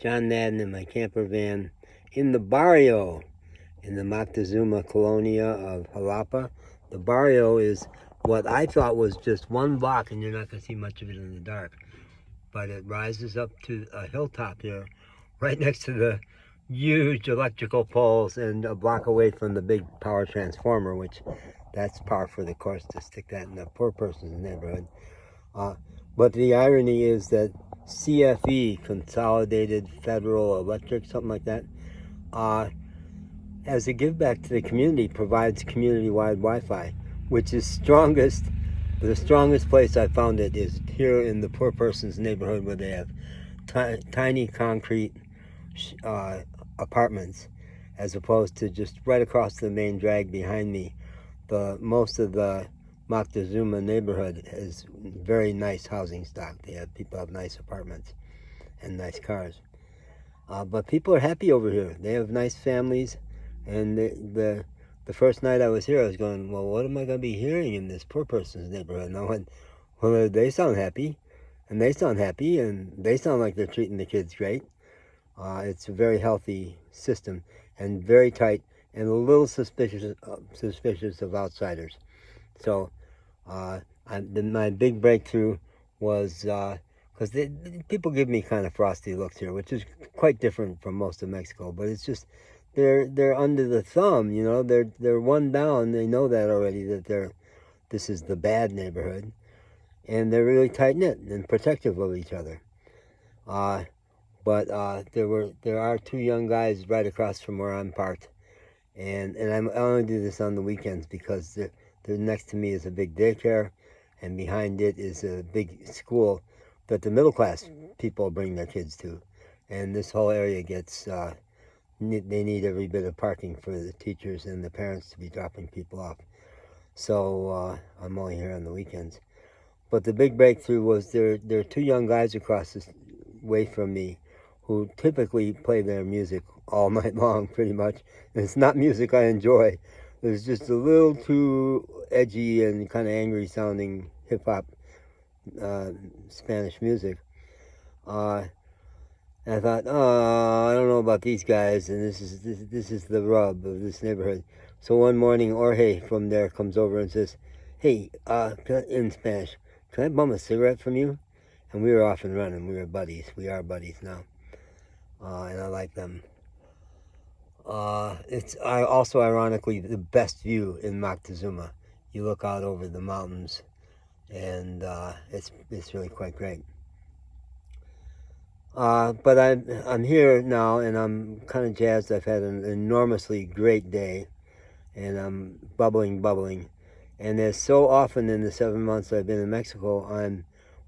John Madden in my camper van in the barrio in the Moctezuma colonia of Jalapa. The barrio is what I thought was just one block, and you're not going to see much of it in the dark. But it rises up to a hilltop here, right next to the huge electrical poles and a block away from the big power transformer, which that's par for the course to stick that in a poor person's neighborhood. But the irony is that CFE, Consolidated Federal Electric, something like that, as a give back to the community, provides community-wide Wi-Fi, which is the strongest place I found it is here in the poor person's neighborhood, where they have tiny concrete apartments, as opposed to just right across the main drag behind me. Most of the Moctezuma neighborhood is very nice housing stock. People have nice apartments and nice cars. But people are happy over here. They have nice families. And the first night I was here, I was going, well, what am I going to be hearing in this poor person's neighborhood? And I went, well, they sound happy, and they sound happy, and they sound like they're treating the kids great. It's a very healthy system, and very tight, and a little suspicious of outsiders. So my big breakthrough was, because people give me kind of frosty looks here, which is quite different from most of Mexico, but it's just, they're under the thumb, you know. They're one down. They know that already, that this is the bad neighborhood, and they're really tight knit and protective of each other. But there are two young guys right across from where I'm parked, and I only do this on the weekends because they're next to me is a big daycare, and behind it is a big school that the middle class people bring their kids to, and this whole area gets. They need every bit of parking for the teachers and the parents to be dropping people off. So I'm only here on the weekends. But the big breakthrough was there are two young guys across the way from me who typically play their music all night long, pretty much. And it's not music I enjoy. It's just a little too edgy and kind of angry sounding hip-hop Spanish music. And I thought, oh, I don't know about these guys, and this is the rub of this neighborhood. So one morning, Jorge from there comes over and says, hey, in Spanish, can I bum a cigarette from you? And we were off and running. We were buddies. We are buddies now. And I like them. It's also, ironically, the best view in Moctezuma. You look out over the mountains, and it's really quite great. But I'm here now, and I'm kind of jazzed. I've had an enormously great day, and I'm bubbling. And as so often in the 7 months I've been in Mexico, I'm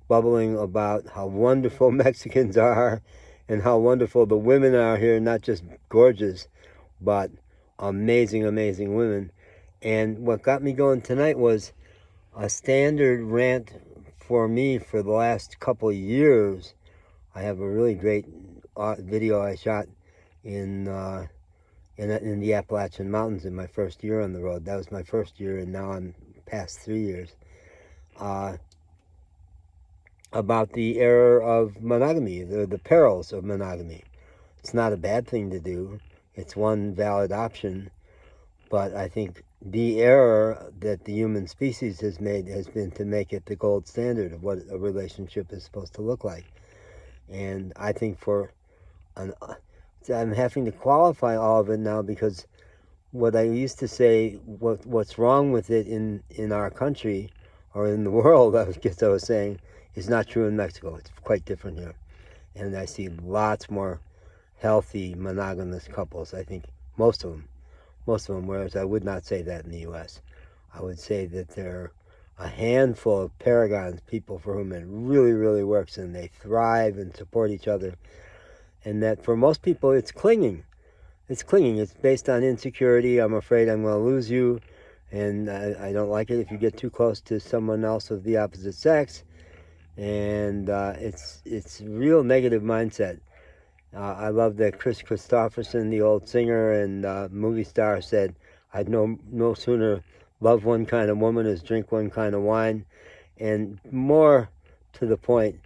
bubbling about how wonderful Mexicans are, and how wonderful the women are here, not just gorgeous, but amazing women. And what got me going tonight was a standard rant for me for the last couple of years. I have a really great video I shot in the Appalachian Mountains in my first year on the road. That was my first year, and now I'm past 3 years. About the error of monogamy, the perils of monogamy. It's not a bad thing to do. It's one valid option. But I think the error that the human species has made has been to make it the gold standard of what a relationship is supposed to look like. And I think I'm having to qualify all of it now, because what I used to say, what's wrong with it in our country, or in the world, I guess I was saying, is not true in Mexico. It's quite different here. And I see lots more healthy monogamous couples. I think most of them, whereas I would not say that in the U.S. I would say that there are a handful of paragons, people for whom it really, really works, and they thrive and support each other. And that for most people, it's clinging. It's based on insecurity. I'm afraid I'm going to lose you, and I don't like it if you get too close to someone else of the opposite sex. And it's real negative mindset. I love that Chris Christopherson, the old singer and movie star, said, I'd no sooner love one kind of woman as drink one kind of wine. And more to the point,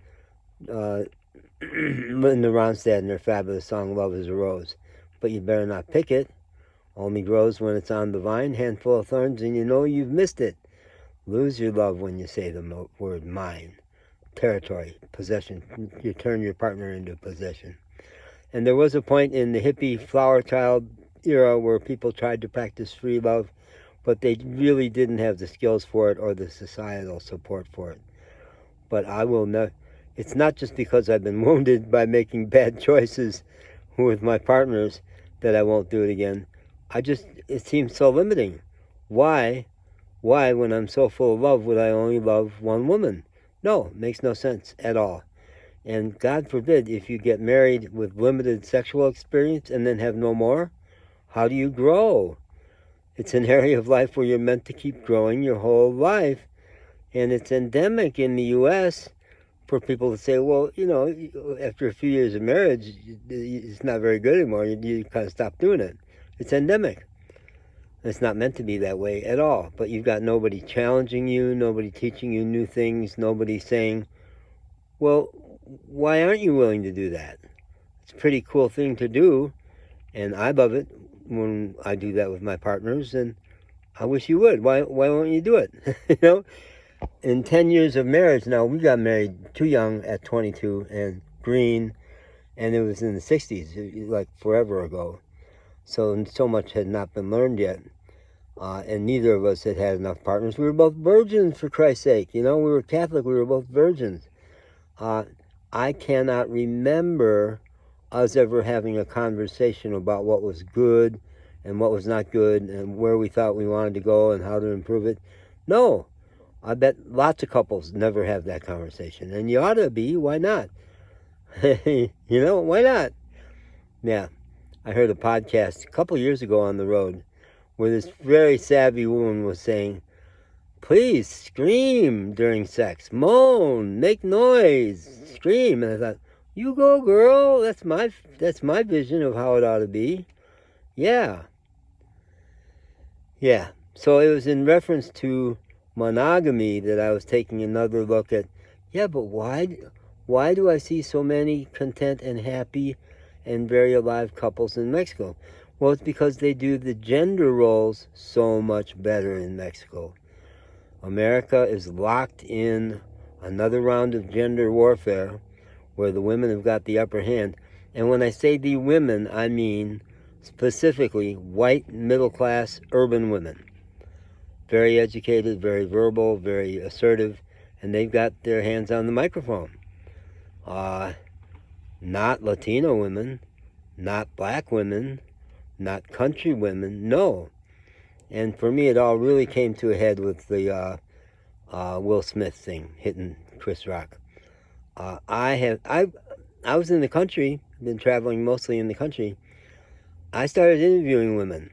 Linda Ronstadt and her fabulous song "Love Is a Rose," but you better not pick it. Only grows when it's on the vine, handful of thorns, and you know you've missed it. Lose your love when you say the word mine. Territory, possession. You turn your partner into possession. And there was a point in the hippie flower child era where people tried to practice free love, but they really didn't have the skills for it or the societal support for it. But I will not. It's not just because I've been wounded by making bad choices with my partners that I won't do it again. It seems so limiting. Why, when I'm so full of love, would I only love one woman? No, it makes no sense at all. And God forbid, if you get married with limited sexual experience and then have no more, how do you grow? It's an area of life where you're meant to keep growing your whole life. And it's endemic in the U.S. for people to say, well, after a few years of marriage, it's not very good anymore. You kind of stop doing it. It's endemic. It's not meant to be that way at all. But you've got nobody challenging you, nobody teaching you new things, nobody saying, well, why aren't you willing to do that? It's a pretty cool thing to do, and I love it when I do that with my partners, and I wish you would. Why won't you do it? In 10 years of marriage, now we got married too young at 22 and green, and it was in the 60s, like forever ago. So much had not been learned yet, and neither of us had had enough partners. We were both virgins, for Christ's sake. We were Catholic, we were both virgins. I cannot remember us ever having a conversation about what was good and what was not good and where we thought we wanted to go and how to improve it. No, I bet lots of couples never have that conversation. And you ought to be. Why not? Why not? Yeah. I heard a podcast a couple years ago on the road where this very savvy woman was saying, please scream during sex, moan, make noise, scream. And I thought, you go, girl. That's my vision of how it ought to be. Yeah. So it was in reference to monogamy that I was taking another look at. Yeah, but why do I see so many content and happy and very alive couples in Mexico? Well, it's because they do the gender roles so much better in Mexico. America is locked in another round of gender warfare where the women have got the upper hand. And when I say the women, I mean specifically white, middle-class, urban women. Very educated, very verbal, very assertive, and they've got their hands on the microphone. Not Latino women, not black women, not country women, no. And for me, it all really came to a head with the Will Smith thing, hitting Chris Rock. I was in the country, been traveling mostly in the country. I started interviewing women,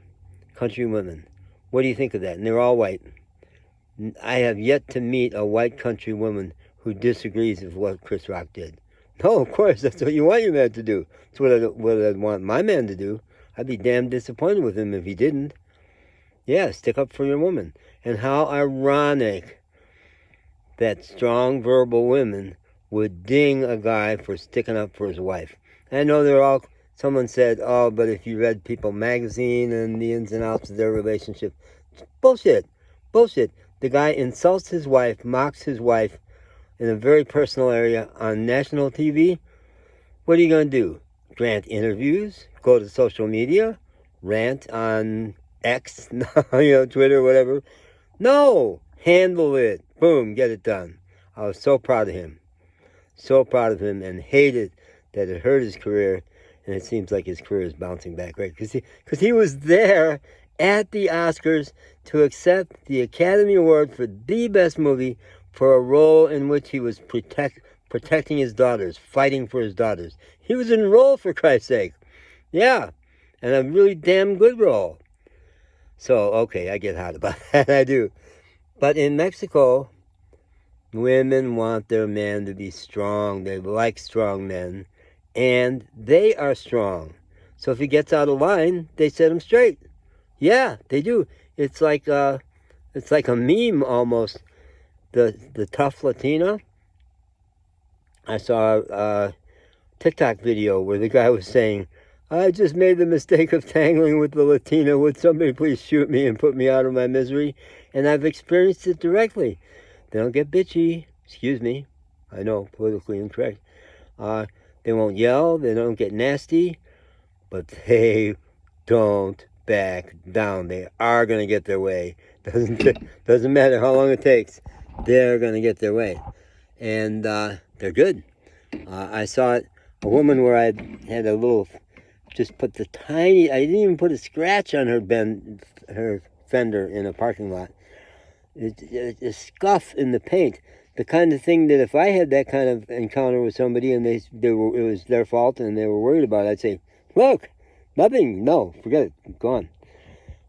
country women. What do you think of that? And they're all white. I have yet to meet a white country woman who disagrees with what Chris Rock did. No, of course, that's what you want your man to do. That's what I'd want my man to do. I'd be damn disappointed with him if he didn't. Yeah, stick up for your woman. And how ironic that strong verbal women would ding a guy for sticking up for his wife. I know someone said, oh, but if you read People magazine and the ins and outs of their relationship, bullshit. The guy insults his wife, mocks his wife in a very personal area on national TV. What are you going to do? Grant interviews? Go to social media? Rant on X, Twitter, whatever? No! Handle it. Boom, get it done. I was so proud of him. And hated that it hurt his career, and it seems like his career is bouncing back, right? Because he was there at the Oscars to accept the Academy Award for the best movie for a role in which he was protecting his daughters, fighting for his daughters. He was in a role, for Christ's sake. Yeah, and a really damn good role. So, okay, I get hot about that, I do. But in Mexico, women want their man to be strong. They like strong men, and they are strong. So if he gets out of line, they set him straight. Yeah, they do. It's like a meme almost. The tough Latina. I saw TikTok video where the guy was saying, I just made the mistake of tangling with the Latina. Would somebody please shoot me and put me out of my misery? And I've experienced it directly. They don't get bitchy. Excuse me. I know, politically incorrect. They won't yell. They don't get nasty. But they don't back down. They are going to get their way. Doesn't matter how long it takes. They're going to get their way. And they're good. I saw it, a woman where I had a little, just put the tiny, I didn't even put a scratch on her fender in a parking lot. A scuff in the paint. The kind of thing that if I had that kind of encounter with somebody and it was their fault and they were worried about it, I'd say, look, nothing, no, forget it, go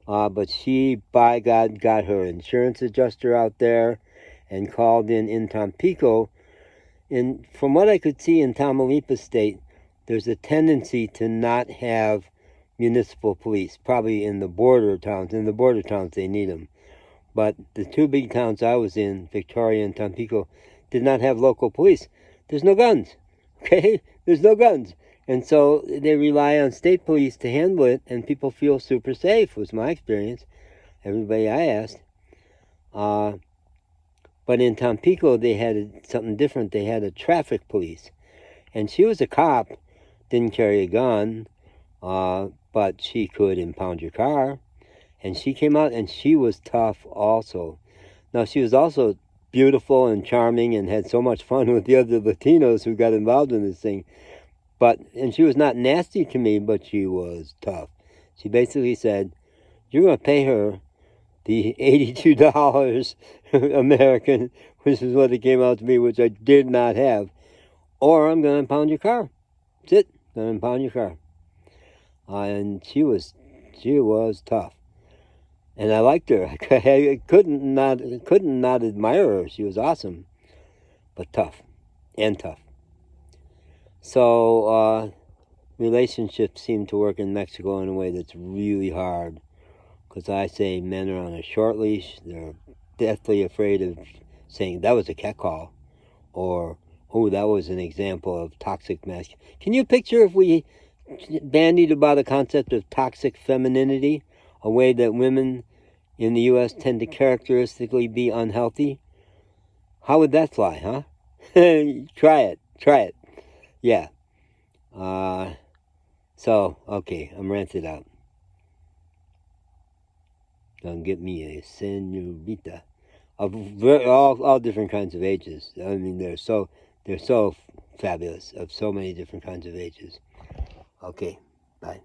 on. But she, by God, got her insurance adjuster out there and called in Tampico. And from what I could see in Tamaulipas State, there's a tendency to not have municipal police, probably in the border towns. In the border towns, they need them. But the two big towns I was in, Victoria and Tampico, did not have local police. There's no guns, okay? There's no guns. And so they rely on state police to handle it, and people feel super safe, was my experience. Everybody I asked. But in Tampico, they had something different. They had a traffic police. And she was a cop, didn't carry a gun, but she could impound your car. And she came out, and she was tough also. Now, she was also beautiful and charming and had so much fun with the other Latinos who got involved in this thing. And she was not nasty to me, but she was tough. She basically said, you're going to pay her the $82 American, which is what it came out to be, which I did not have, or I'm going to impound your car. That's it. I'm going to impound your car. And she was tough. And I liked her. I couldn't not admire her. She was awesome, but tough, and tough. So relationships seem to work in Mexico in a way that's really hard, because I say men are on a short leash. They're deathly afraid of saying that was a catcall, or oh, that was an example of toxic masculinity. Can you picture if we bandied about the concept of toxic femininity, a way that women in the U.S. tend to characteristically be unhealthy? How would that fly, huh? Try it. Yeah. So, okay, I'm ranted out. Don't get me a senorita of all different kinds of ages. I mean, they're so fabulous, of so many different kinds of ages. Okay, bye.